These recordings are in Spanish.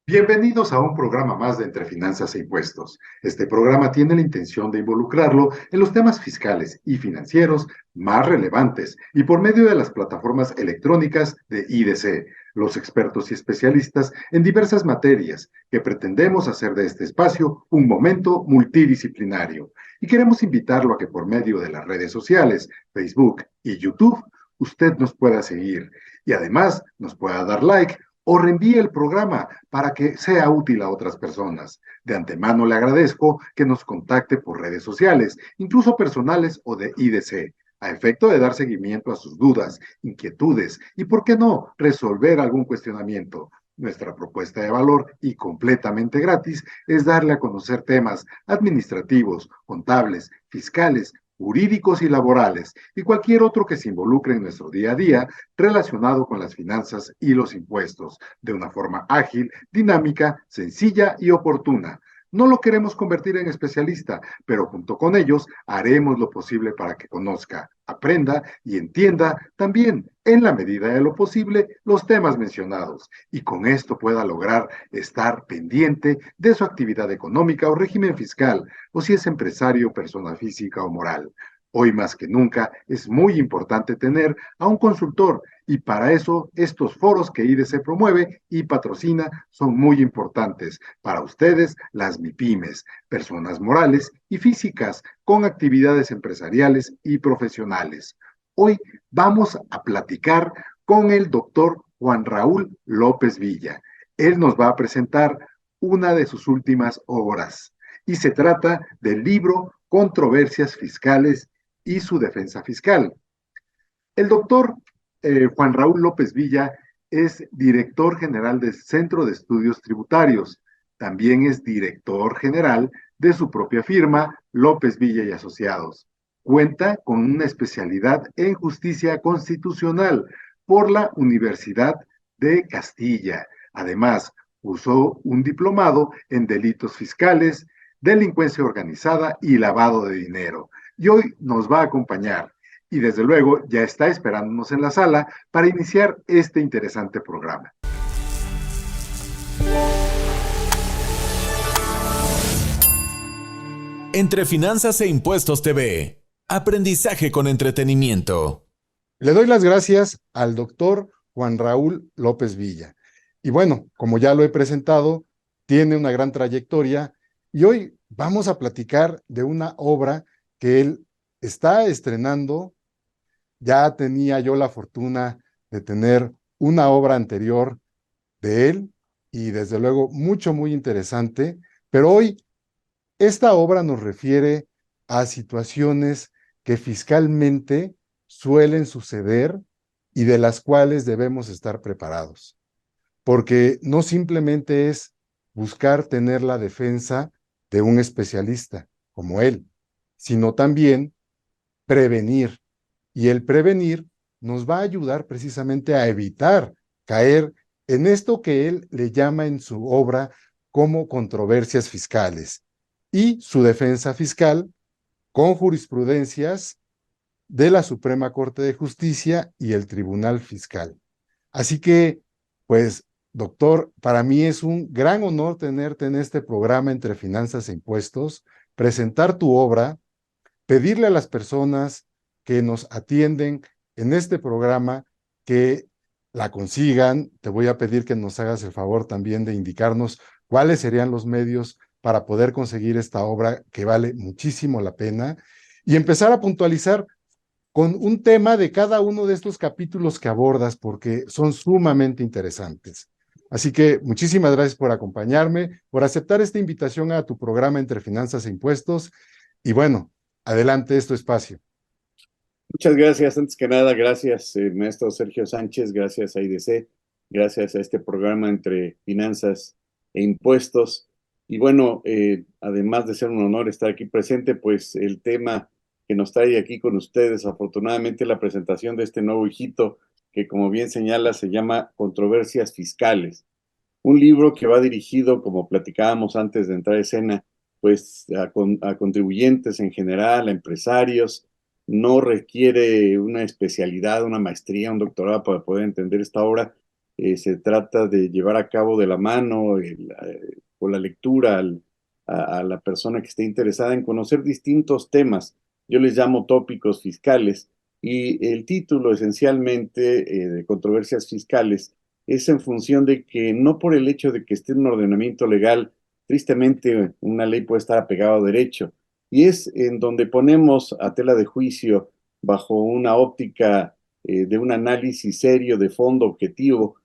Bienvenidos a un programa más de Entre Finanzas e Impuestos. Este programa tiene la intención de involucrarlo en los temas fiscales y financieros más relevantes y por medio de las plataformas electrónicas de IDC, los expertos y especialistas en diversas materias que pretendemos hacer de este espacio un momento multidisciplinario. Y queremos invitarlo a que por medio de las redes sociales, Facebook y YouTube, usted nos pueda seguir y además nos pueda dar like o reenvíe el programa para que sea útil a otras personas. De antemano le agradezco que nos contacte por redes sociales, incluso personales o de IDC, a efecto de dar seguimiento a sus dudas, inquietudes y, por qué no, resolver algún cuestionamiento. Nuestra propuesta de valor y completamente gratis es darle a conocer temas administrativos, contables, fiscales, jurídicos y laborales, y cualquier otro que se involucre en nuestro día a día relacionado con las finanzas y los impuestos, de una forma ágil, dinámica, sencilla y oportuna. No lo queremos convertir en especialista, pero junto con ellos haremos lo posible para que conozca, aprenda y entienda también, en la medida de lo posible, los temas mencionados y con esto pueda lograr estar pendiente de su actividad económica o régimen fiscal, o si es empresario, persona física o moral. Hoy más que nunca es muy importante tener a un consultor y para eso estos foros que IDC promueve y patrocina son muy importantes para ustedes, las MIPIMES, personas morales y físicas con actividades empresariales y profesionales. Hoy vamos a platicar con el doctor Juan Raúl López Villa. Él nos va a presentar una de sus últimas obras y se trata del libro Controversias Fiscales y su defensa fiscal. El doctor Juan Raúl López Villa es director general del Centro de Estudios Tributarios. También es director general de su propia firma, López Villa y Asociados. Cuenta con una especialidad en justicia constitucional por la Universidad de Castilla. Además, cursó un diplomado en delitos fiscales, delincuencia organizada y lavado de dinero. Y hoy nos va a acompañar y desde luego ya está esperándonos en la sala para iniciar este interesante programa. Entre Finanzas e Impuestos TV. Aprendizaje con entretenimiento. Le doy las gracias al doctor Juan Raúl López Villa. Y bueno, como ya lo he presentado, tiene una gran trayectoria y hoy vamos a platicar de una obra que él está estrenando. Ya tenía yo la fortuna de tener una obra anterior de él y desde luego muy interesante, pero hoy esta obra nos refiere a situaciones que fiscalmente suelen suceder y de las cuales debemos estar preparados, porque no simplemente es buscar tener la defensa de un especialista como él, sino también prevenir. Y el prevenir nos va a ayudar precisamente a evitar caer en esto que él le llama en su obra como controversias fiscales y su defensa fiscal con jurisprudencias de la Suprema Corte de Justicia y el Tribunal Fiscal. Así que, pues, doctor, para mí es un gran honor tenerte en este programa Entre Finanzas e Impuestos, presentar tu obra, pedirle a las personas que nos atienden en este programa que la consigan. Te voy a pedir que nos hagas el favor también de indicarnos cuáles serían los medios para poder conseguir esta obra que vale muchísimo la pena y empezar a puntualizar con un tema de cada uno de estos capítulos que abordas porque son sumamente interesantes. Así que muchísimas gracias por acompañarme, por aceptar esta invitación a tu programa Entre Finanzas e Impuestos y bueno, adelante, es tu espacio. Muchas gracias. Antes que nada, gracias, maestro Sergio Sánchez, gracias a IDC, gracias a este programa Entre Finanzas e Impuestos. Y bueno, además de ser un honor estar aquí presente, pues el tema que nos trae aquí con ustedes, afortunadamente, la presentación de este nuevo hijito, que como bien señala, se llama Controversias Fiscales. Un libro que va dirigido, como platicábamos antes de entrar a escena, pues a contribuyentes en general, a empresarios. No requiere una especialidad, una maestría, un doctorado para poder entender esta obra. se trata de llevar a cabo de la mano con la lectura a la persona que esté interesada en conocer distintos temas. Yo les llamo tópicos fiscales, y el título esencialmente de controversias fiscales es en función de que no por el hecho de que esté en un ordenamiento legal, tristemente una ley puede estar apegada a derecho, y es en donde ponemos a tela de juicio, bajo una óptica de un análisis serio, de fondo, objetivo,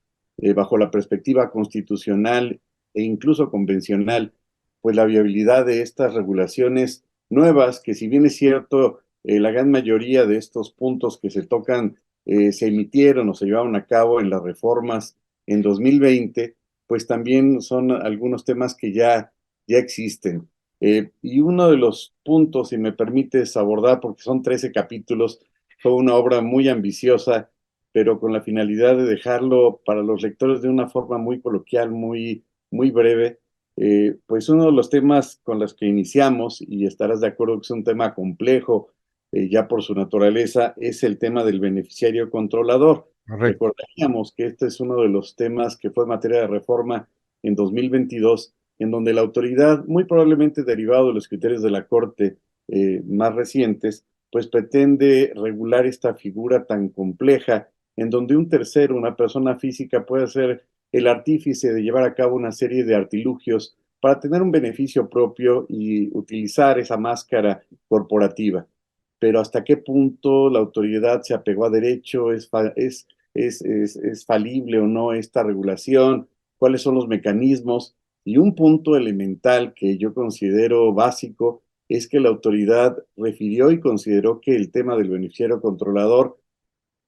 bajo la perspectiva constitucional e incluso convencional, pues la viabilidad de estas regulaciones nuevas, que si bien es cierto, la gran mayoría de estos puntos que se tocan se emitieron o se llevaron a cabo en las reformas en 2020, pues también son algunos temas que ya existen. Y uno de los puntos, si me permites abordar, porque son 13 capítulos, fue una obra muy ambiciosa, pero con la finalidad de dejarlo para los lectores de una forma muy coloquial, muy breve. Pues uno de los temas con los que iniciamos, y estarás de acuerdo que es un tema complejo, ya por su naturaleza, es el tema del beneficiario controlador. Correcto. Recordaríamos que este es uno de los temas que fue materia de reforma en 2022, en donde la autoridad, muy probablemente derivado de los criterios de la Corte más recientes, pues pretende regular esta figura tan compleja, en donde un tercero, una persona física, puede ser el artífice de llevar a cabo una serie de artilugios para tener un beneficio propio y utilizar esa máscara corporativa. Pero hasta qué punto la autoridad se apegó a derecho, es falible o no esta regulación, cuáles son los mecanismos. Y un punto elemental que yo considero básico es que la autoridad refirió y consideró que el tema del beneficiario controlador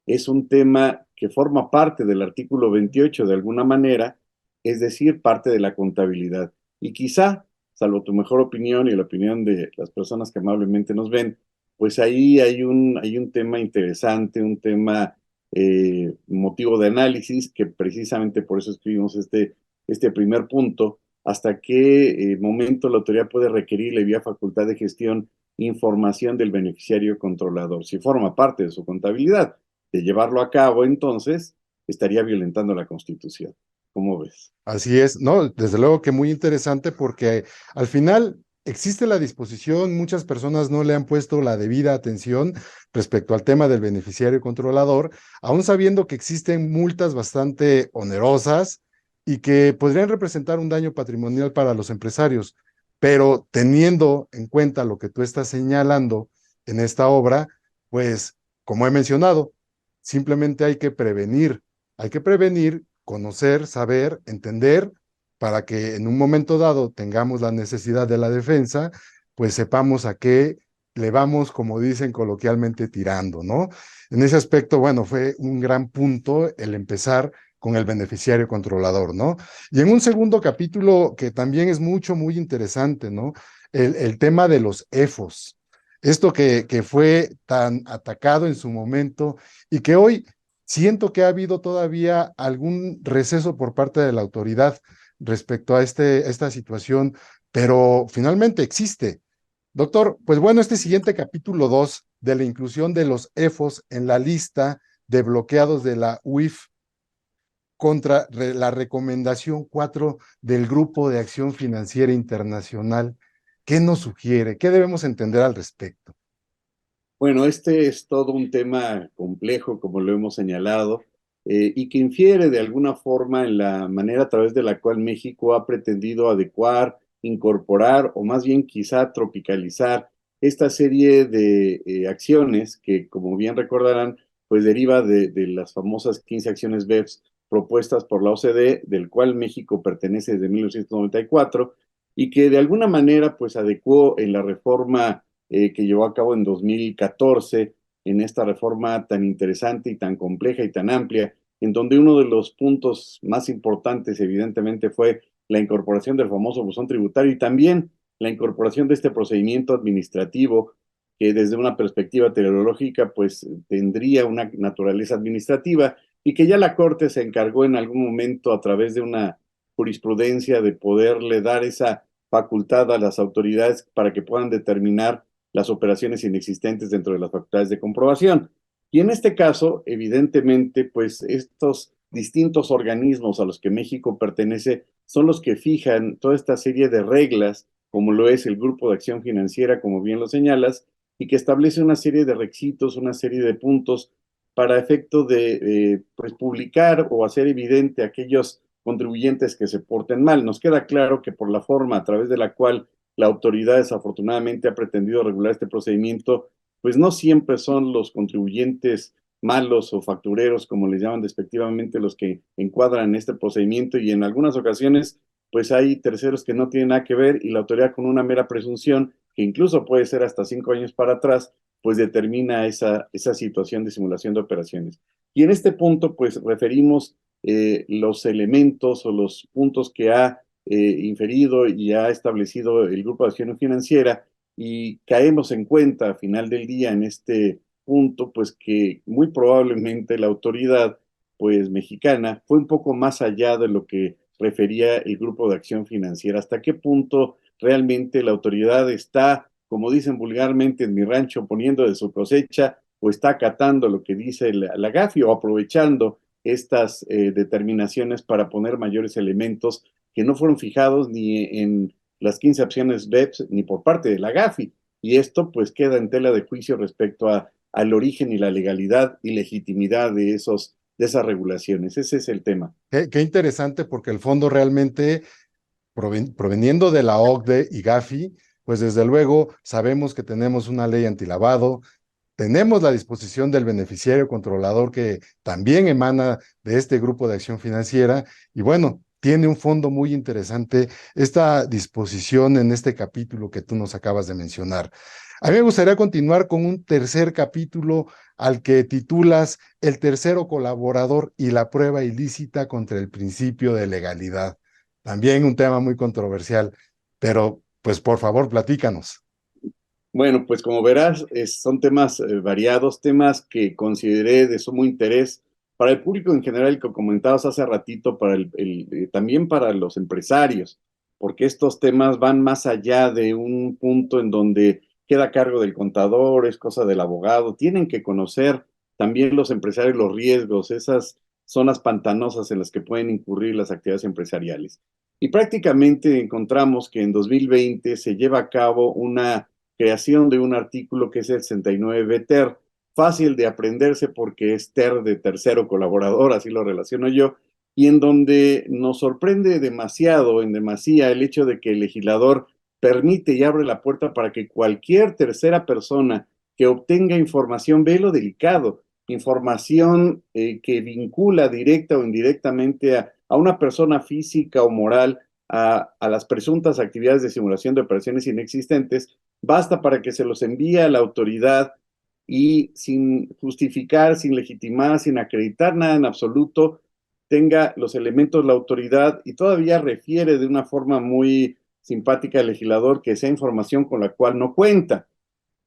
es un tema que forma parte del artículo 28 de alguna manera, es decir, parte de la contabilidad. Y quizá, salvo tu mejor opinión y la opinión de las personas que amablemente nos ven, pues ahí hay un tema interesante, un tema motivo de análisis, que precisamente por eso escribimos este primer punto. Hasta qué momento la autoridad puede requerirle vía facultad de gestión información del beneficiario controlador, si forma parte de su contabilidad. De llevarlo a cabo, entonces, estaría violentando la Constitución. ¿Cómo ves? Así es, no, desde luego que muy interesante porque al final existe la disposición, muchas personas no le han puesto la debida atención respecto al tema del beneficiario controlador, aún sabiendo que existen multas bastante onerosas y que podrían representar un daño patrimonial para los empresarios, pero teniendo en cuenta lo que tú estás señalando en esta obra, pues como he mencionado, simplemente hay que prevenir, conocer, saber, entender, para que en un momento dado tengamos la necesidad de la defensa, pues sepamos a qué le vamos, como dicen coloquialmente, tirando, ¿no? En ese aspecto, bueno, fue un gran punto el empezar con el beneficiario controlador, ¿no? Y en un segundo capítulo que también es muy interesante, ¿no? El tema de los EFOS. Esto que fue tan atacado en su momento y que hoy siento que ha habido todavía algún receso por parte de la autoridad respecto a esta situación, pero finalmente existe. Doctor, pues bueno, este siguiente capítulo 2 de la inclusión de los EFOS en la lista de bloqueados de la UIF contra la recomendación 4 del Grupo de Acción Financiera Internacional, ¿qué nos sugiere? ¿Qué debemos entender al respecto? Bueno, este es todo un tema complejo, como lo hemos señalado, y que infiere de alguna forma en la manera a través de la cual México ha pretendido adecuar, incorporar o más bien quizá tropicalizar esta serie de acciones que, como bien recordarán, pues deriva de las famosas 15 acciones BEPS propuestas por la OCDE, del cual México pertenece desde 1994, y que de alguna manera pues adecuó en la reforma que llevó a cabo en 2014, en esta reforma tan interesante y tan compleja y tan amplia, en donde uno de los puntos más importantes, evidentemente, fue la incorporación del famoso buzón tributario y también la incorporación de este procedimiento administrativo que desde una perspectiva teleológica, pues tendría una naturaleza administrativa y que ya la Corte se encargó en algún momento a través de una jurisprudencia de poderle dar esa facultad a las autoridades para que puedan determinar las operaciones inexistentes dentro de las facultades de comprobación. Y en este caso, evidentemente, pues estos distintos organismos a los que México pertenece son los que fijan toda esta serie de reglas, como lo es el Grupo de Acción Financiera, como bien lo señalas, y que establece una serie de requisitos, una serie de puntos para efecto de pues publicar o hacer evidente a aquellos contribuyentes que se porten mal. Nos queda claro que por la forma a través de la cual la autoridad desafortunadamente ha pretendido regular este procedimiento, pues no siempre son los contribuyentes malos o factureros, como les llaman despectivamente, los que encuadran este procedimiento, y en algunas ocasiones pues hay terceros que no tienen nada que ver, y la autoridad, con una mera presunción, que incluso puede ser hasta 5 años para atrás, pues determina esa situación de simulación de operaciones. Y en este punto pues referimos los elementos o los puntos que ha inferido y ha establecido el Grupo de Acción Financiera, y caemos en cuenta a final del día en este punto, pues que muy probablemente la autoridad pues mexicana fue un poco más allá de lo que refería el Grupo de Acción Financiera. ¿Hasta qué punto realmente la autoridad está, como dicen vulgarmente en mi rancho, poniendo de su cosecha, o está acatando lo que dice la GAFI, o aprovechando estas determinaciones para poner mayores elementos que no fueron fijados ni en las 15 opciones BEPS ni por parte de la GAFI? Y esto pues queda en tela de juicio respecto al origen y la legalidad y legitimidad de esas regulaciones. Ese es el tema. Qué interesante, porque el fondo realmente, proveniendo de la OCDE y GAFI, pues desde luego sabemos que tenemos una ley antilavado, tenemos la disposición del beneficiario controlador que también emana de este Grupo de Acción Financiera, y bueno, tiene un fondo muy interesante esta disposición en este capítulo que tú nos acabas de mencionar. A mí me gustaría continuar con un tercer capítulo al que titulas El tercero colaborador y la prueba ilícita contra el principio de legalidad. También un tema muy controversial, pero pues por favor, platícanos. Bueno, pues como verás, son temas variados, temas que consideré de sumo interés para el público en general, que comentabas hace ratito, también para los empresarios, porque estos temas van más allá de un punto en donde queda a cargo del contador, es cosa del abogado. Tienen que conocer también los empresarios los riesgos, esas zonas pantanosas en las que pueden incurrir las actividades empresariales. Y prácticamente encontramos que en 2020 se lleva a cabo una creación de un artículo que es el 69 TER, fácil de aprenderse porque es TER de tercero colaborador, así lo relaciono yo, y en donde nos sorprende demasiado, en demasía, el hecho de que el legislador permite y abre la puerta para que cualquier tercera persona que obtenga información, ve lo delicado, información que vincula directa o indirectamente a una persona física o moral, a las presuntas actividades de simulación de operaciones inexistentes, basta para que se los envíe a la autoridad, y sin justificar, sin legitimar, sin acreditar nada en absoluto, tenga los elementos la autoridad, y todavía refiere de una forma muy simpática al legislador que sea información con la cual no cuenta.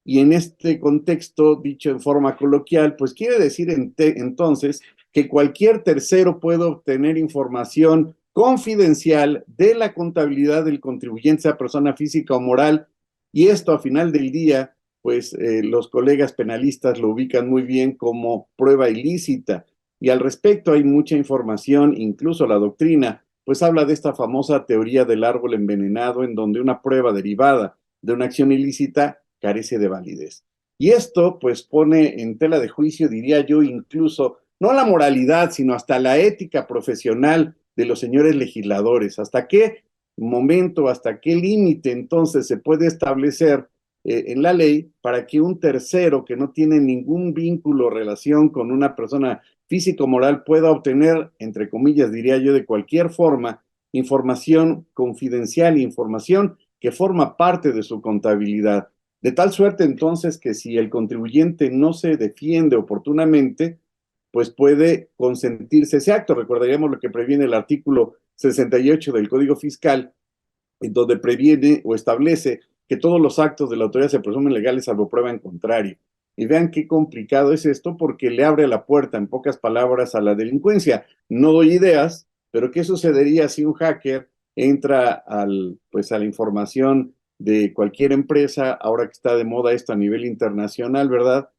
Y en este contexto, dicho en forma coloquial, pues quiere decir entonces que cualquier tercero puede obtener información confidencial de la contabilidad del contribuyente, sea persona física o moral, y esto a final del día, pues los colegas penalistas lo ubican muy bien como prueba ilícita. Y al respecto hay mucha información, incluso la doctrina, pues habla de esta famosa teoría del árbol envenenado, en donde una prueba derivada de una acción ilícita carece de validez. Y esto pues pone en tela de juicio, diría yo, incluso no la moralidad, sino hasta la ética profesional de los señores legisladores. ¿Hasta qué momento, hasta qué límite entonces se puede establecer en la ley para que un tercero que no tiene ningún vínculo o relación con una persona físico-moral pueda obtener, entre comillas, diría yo, de cualquier forma, información confidencial, información que forma parte de su contabilidad? De tal suerte entonces que si el contribuyente no se defiende oportunamente, pues puede consentirse ese acto. Recordaríamos lo que previene el artículo 68 del Código Fiscal, en donde previene o establece que todos los actos de la autoridad se presumen legales salvo prueba en contrario. Y vean qué complicado es esto, porque le abre la puerta, en pocas palabras, a la delincuencia. No doy ideas, pero ¿qué sucedería si un hacker entra pues a la información de cualquier empresa, ahora que está de moda esto a nivel internacional, ¿verdad?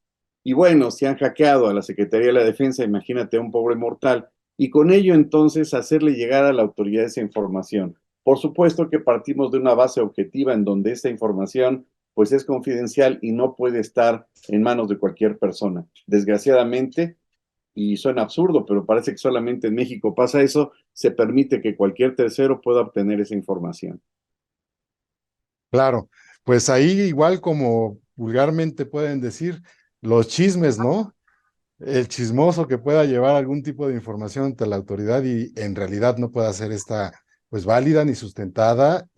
Y bueno, si han hackeado a la Secretaría de la Defensa, imagínate a un pobre mortal y con ello entonces hacerle llegar a la autoridad esa información. Por supuesto que partimos de una base objetiva en donde esta información pues es confidencial y no puede estar en manos de cualquier persona. Desgraciadamente, y suena absurdo, pero parece que solamente en México pasa eso, se permite que cualquier tercero pueda obtener esa información. Claro, pues ahí igual como vulgarmente pueden decir, los chismes, ¿no? El chismoso que pueda llevar algún tipo de información ante la autoridad y en realidad no pueda ser esta pues válida ni sustentada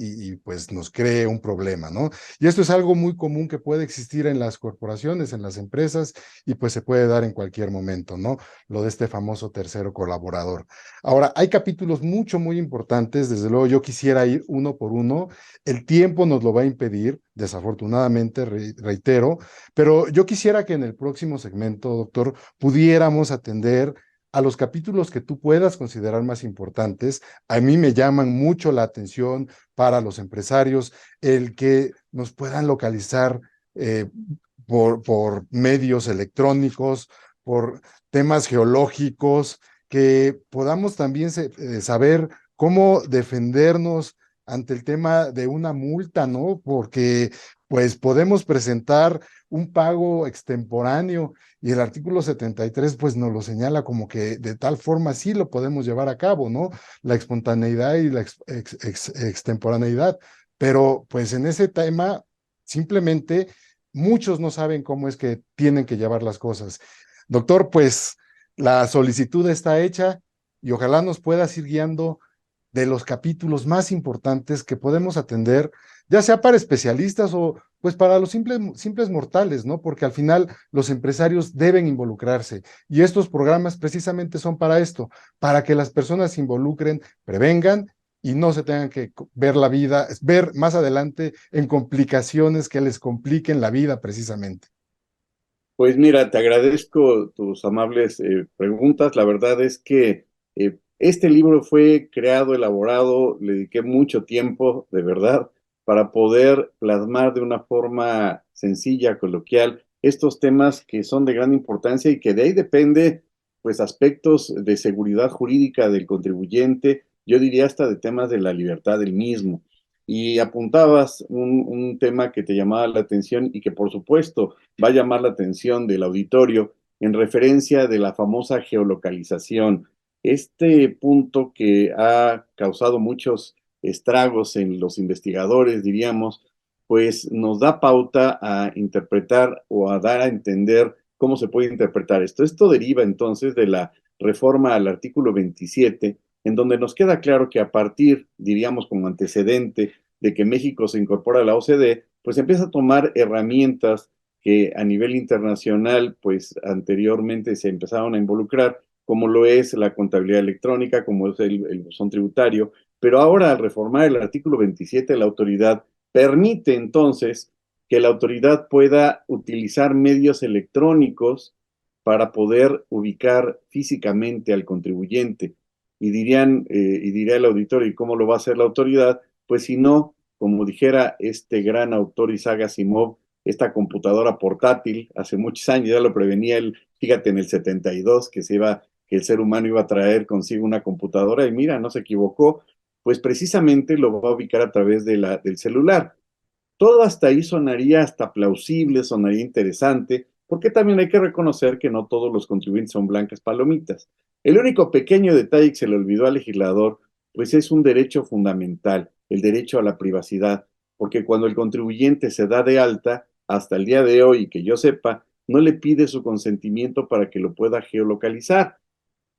pues nos cree un problema, ¿no? Y esto es algo muy común que puede existir en las corporaciones, en las empresas y pues se puede dar en cualquier momento, ¿no? Lo de este famoso tercero colaborador. Ahora, hay capítulos muy importantes, desde luego yo quisiera ir uno por uno, el tiempo nos lo va a impedir, desafortunadamente, reitero, pero yo quisiera que en el próximo segmento, doctor, pudiéramos atender a los capítulos que tú puedas considerar más importantes. A mí me llaman mucho la atención para los empresarios el que nos puedan localizar por medios electrónicos, por temas geológicos, que podamos también saber cómo defendernos ante el tema de una multa, ¿no? Porque pues podemos presentar un pago extemporáneo y el artículo 73 pues nos lo señala como que de tal forma sí lo podemos llevar a cabo, ¿no? La espontaneidad y la extemporaneidad, pero pues en ese tema simplemente muchos no saben cómo es que tienen que llevar las cosas. Doctor, pues la solicitud está hecha y ojalá nos puedas ir guiando de los capítulos más importantes que podemos atender, ya sea para especialistas o pues para los simples mortales, ¿no? Porque al final los empresarios deben involucrarse y estos programas precisamente son para esto, para que las personas se involucren, prevengan y no se tengan que ver la vida, ver más adelante en complicaciones que les compliquen la vida precisamente. Pues mira, te agradezco tus amables preguntas. La verdad es que este libro fue creado, elaborado, le dediqué mucho tiempo, de verdad, para poder plasmar de una forma sencilla, coloquial, estos temas que son de gran importancia y que de ahí depende, pues, aspectos de seguridad jurídica del contribuyente, yo diría hasta de temas de la libertad del mismo. Y apuntabas un tema que te llamaba la atención y que, por supuesto, va a llamar la atención del auditorio en referencia de la famosa geolocalización. Este punto que ha causado muchos estragos en los investigadores, diríamos, pues nos da pauta a interpretar o a dar a entender cómo se puede interpretar esto. Esto deriva entonces de la reforma al artículo 27, en donde nos queda claro que a partir, diríamos como antecedente, de que México se incorpora a la OCDE, pues empieza a tomar herramientas que a nivel internacional, pues anteriormente se empezaron a involucrar, como lo es la contabilidad electrónica, como es el buzón tributario, pero ahora al reformar el artículo 27, la autoridad permite entonces que la autoridad pueda utilizar medios electrónicos para poder ubicar físicamente al contribuyente. Y diría el auditorio, ¿y cómo lo va a hacer la autoridad? Pues si no, como dijera este gran autor Isaac Asimov, esta computadora portátil, hace muchos años ya lo prevenía él, fíjate, en el 72, que el ser humano iba a traer consigo una computadora, y mira, no se equivocó, pues precisamente lo va a ubicar a través del celular. Todo hasta ahí sonaría hasta plausible, sonaría interesante, porque también hay que reconocer que no todos los contribuyentes son blancas palomitas. El único pequeño detalle que se le olvidó al legislador, pues es un derecho fundamental, el derecho a la privacidad, porque cuando el contribuyente se da de alta, hasta el día de hoy, que yo sepa, no le pide su consentimiento para que lo pueda geolocalizar.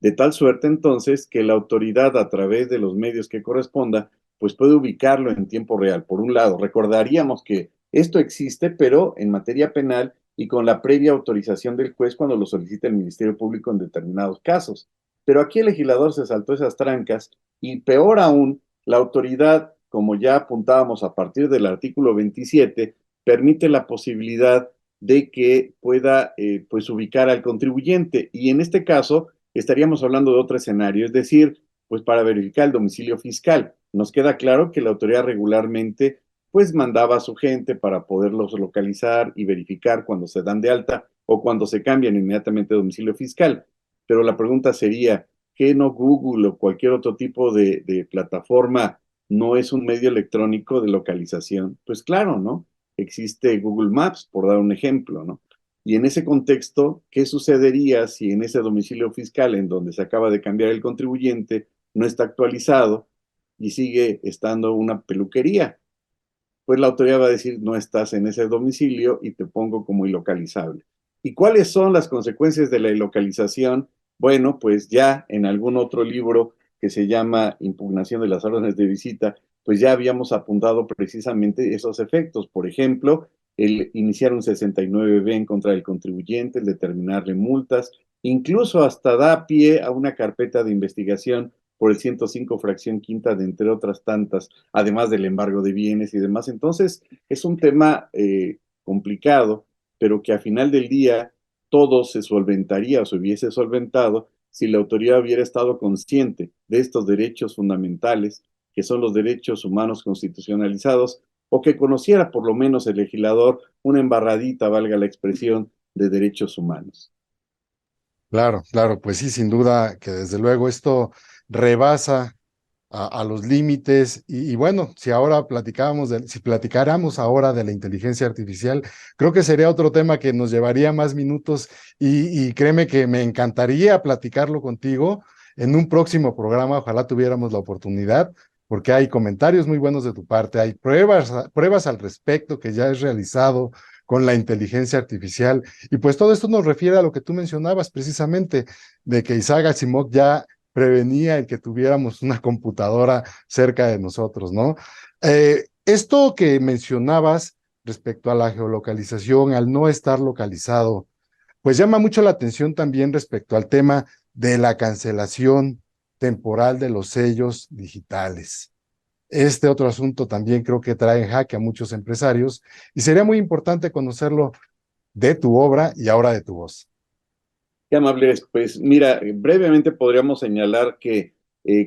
De tal suerte entonces que la autoridad a través de los medios que corresponda, pues puede ubicarlo en tiempo real. Por un lado, recordaríamos que esto existe, pero en materia penal y con la previa autorización del juez cuando lo solicita el Ministerio Público en determinados casos. Pero aquí el legislador se saltó esas trancas y peor aún, la autoridad, como ya apuntábamos a partir del artículo 27, permite la posibilidad de que pueda pues ubicar al contribuyente y en este caso estaríamos hablando de otro escenario, es decir, pues para verificar el domicilio fiscal. Nos queda claro que la autoridad regularmente pues mandaba a su gente para poderlos localizar y verificar cuando se dan de alta o cuando se cambian inmediatamente de domicilio fiscal. Pero la pregunta sería, qué no Google o cualquier otro tipo de plataforma no es un medio electrónico de localización? Pues claro, ¿no? Existe Google Maps, por dar un ejemplo, ¿no? Y en ese contexto, ¿qué sucedería si en ese domicilio fiscal en donde se acaba de cambiar el contribuyente no está actualizado y sigue estando una peluquería? Pues la autoridad va a decir, no estás en ese domicilio y te pongo como ilocalizable. ¿Y cuáles son las consecuencias de la ilocalización? Bueno, pues ya en algún otro libro que se llama Impugnación de las órdenes de visita, pues ya habíamos apuntado precisamente esos efectos. Por ejemplo, el iniciar un 69B en contra del contribuyente, el determinarle multas, incluso hasta da pie a una carpeta de investigación por el 105 fracción quinta de entre otras tantas, además del embargo de bienes y demás. Entonces, es un tema complicado, pero que a final del día todo se solventaría o se hubiese solventado si la autoridad hubiera estado consciente de estos derechos fundamentales, que son los derechos humanos constitucionalizados, o que conociera por lo menos el legislador una embarradita, valga la expresión, de derechos humanos. Claro, claro, pues sí, sin duda que desde luego esto rebasa a los límites y bueno, si ahora si platicáramos ahora de la inteligencia artificial, creo que sería otro tema que nos llevaría más minutos y créeme que me encantaría platicarlo contigo en un próximo programa, ojalá tuviéramos la oportunidad, porque hay comentarios muy buenos de tu parte, hay pruebas al respecto que ya es realizado con la inteligencia artificial y pues todo esto nos refiere a lo que tú mencionabas precisamente, de que Isaac Asimov ya prevenía el que tuviéramos una computadora cerca de nosotros, ¿no? Esto que mencionabas respecto a la geolocalización, al no estar localizado, pues llama mucho la atención también respecto al tema de la cancelación temporal de los sellos digitales. Este otro asunto también creo que trae en jaque a muchos empresarios y sería muy importante conocerlo de tu obra y ahora de tu voz. Qué amables. Pues mira, brevemente podríamos señalar que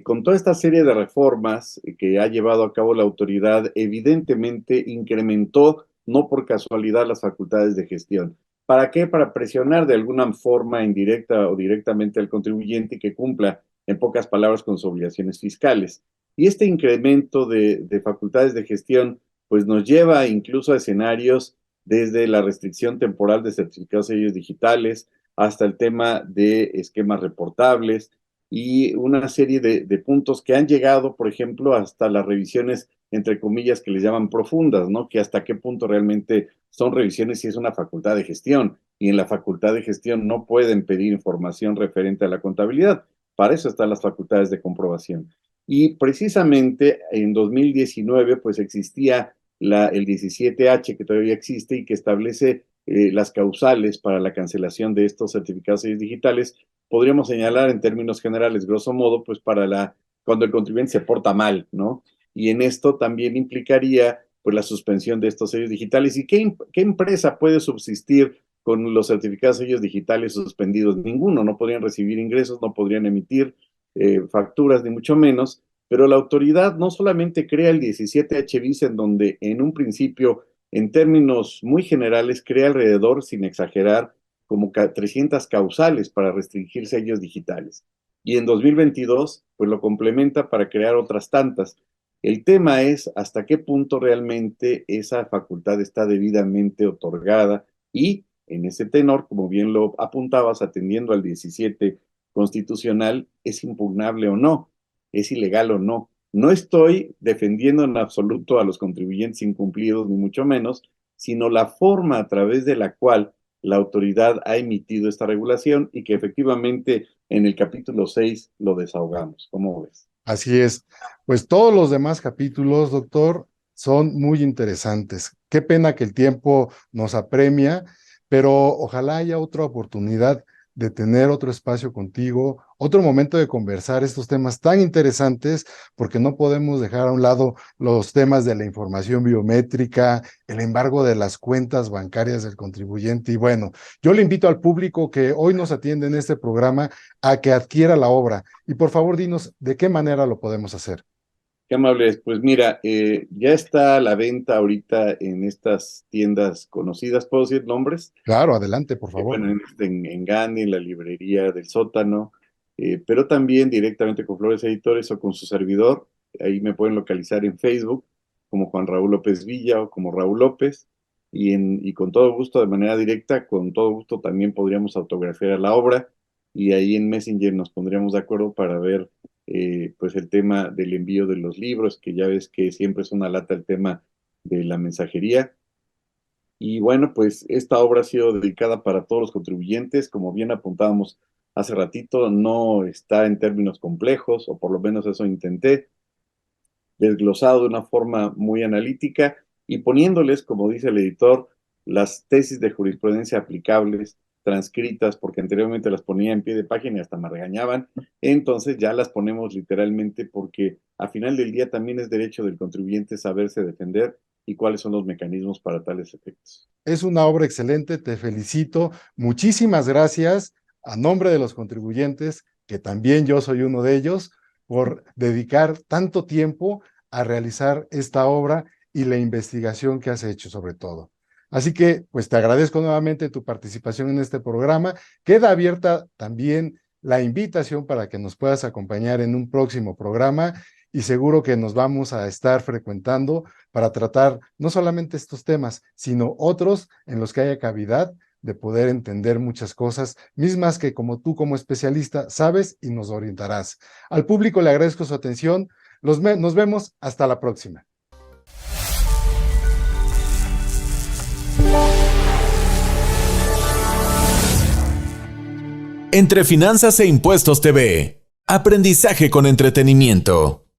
con toda esta serie de reformas que ha llevado a cabo la autoridad, evidentemente incrementó, no por casualidad, las facultades de gestión. ¿Para qué? Para presionar de alguna forma indirecta o directamente al contribuyente que cumpla, en pocas palabras, con sus obligaciones fiscales. Y este incremento de facultades de gestión, pues nos lleva incluso a escenarios desde la restricción temporal de certificados de sellos digitales, hasta el tema de esquemas reportables y una serie de puntos que han llegado, por ejemplo, hasta las revisiones, entre comillas, que les llaman profundas, ¿no? Que hasta qué punto realmente son revisiones si es una facultad de gestión. Y en la facultad de gestión no pueden pedir información referente a la contabilidad. Para eso están las facultades de comprobación. Y precisamente en 2019, pues existía el 17H, que todavía existe y que establece las causales para la cancelación de estos certificados digitales, podríamos señalar en términos generales, grosso modo, pues cuando el contribuyente se porta mal, ¿no? Y en esto también implicaría pues la suspensión de estos sellos digitales. ¿Y qué empresa puede subsistir con los certificados de sellos digitales suspendidos? Ninguno, no podrían recibir ingresos, no podrían emitir facturas, ni mucho menos, pero la autoridad no solamente crea el 17H bis, en donde en un principio, en términos muy generales, crea alrededor, sin exagerar, como 300 causales para restringir sellos digitales. Y en 2022, pues lo complementa para crear otras tantas. El tema es hasta qué punto realmente esa facultad está debidamente otorgada y en ese tenor, como bien lo apuntabas, atendiendo al 17 constitucional, es impugnable o no, es ilegal o no. No estoy defendiendo en absoluto a los contribuyentes incumplidos, ni mucho menos, sino la forma a través de la cual la autoridad ha emitido esta regulación y que efectivamente en el capítulo 6 lo desahogamos. ¿Cómo ves? Así es. Pues todos los demás capítulos, doctor, son muy interesantes. Qué pena que el tiempo nos apremia, pero ojalá haya otra oportunidad de tener otro espacio contigo, otro momento de conversar estos temas tan interesantes, porque no podemos dejar a un lado los temas de la información biométrica, el embargo de las cuentas bancarias del contribuyente. Y bueno, yo le invito al público que hoy nos atiende en este programa a que adquiera la obra. Y por favor, dinos de qué manera lo podemos hacer. Qué amables. Pues mira, ya está a la venta ahorita en estas tiendas conocidas. ¿Puedo decir nombres? Claro, adelante, por favor. Bueno, en Gandhi, en la librería del sótano, pero también directamente con Flores Editores o con su servidor. Ahí me pueden localizar en Facebook como Juan Raúl López Villa o como Raúl López, y con todo gusto, de manera directa, con todo gusto también podríamos autografiar la obra, y ahí en Messenger nos pondríamos de acuerdo para ver pues el tema del envío de los libros, que ya ves que siempre es una lata el tema de la mensajería. Y bueno, pues esta obra ha sido dedicada para todos los contribuyentes. Como bien apuntábamos hace ratito, no está en términos complejos, o por lo menos eso intenté, desglosado de una forma muy analítica y poniéndoles, como dice el editor, las tesis de jurisprudencia aplicables, transcritas, porque anteriormente las ponía en pie de página y hasta me regañaban. Entonces ya las ponemos literalmente, porque a final del día también es derecho del contribuyente saberse defender y cuáles son los mecanismos para tales efectos. Es una obra excelente, te felicito. Muchísimas gracias a nombre de los contribuyentes, que también yo soy uno de ellos, por dedicar tanto tiempo a realizar esta obra y la investigación que has hecho sobre todo. Así que, pues te agradezco nuevamente tu participación en este programa. Queda abierta también la invitación para que nos puedas acompañar en un próximo programa, y seguro que nos vamos a estar frecuentando para tratar no solamente estos temas, sino otros en los que haya cavidad de poder entender muchas cosas, mismas que como tú como especialista sabes y nos orientarás. Al público le agradezco su atención. Nos vemos hasta la próxima. Entre Finanzas e Impuestos TV. Aprendizaje con entretenimiento.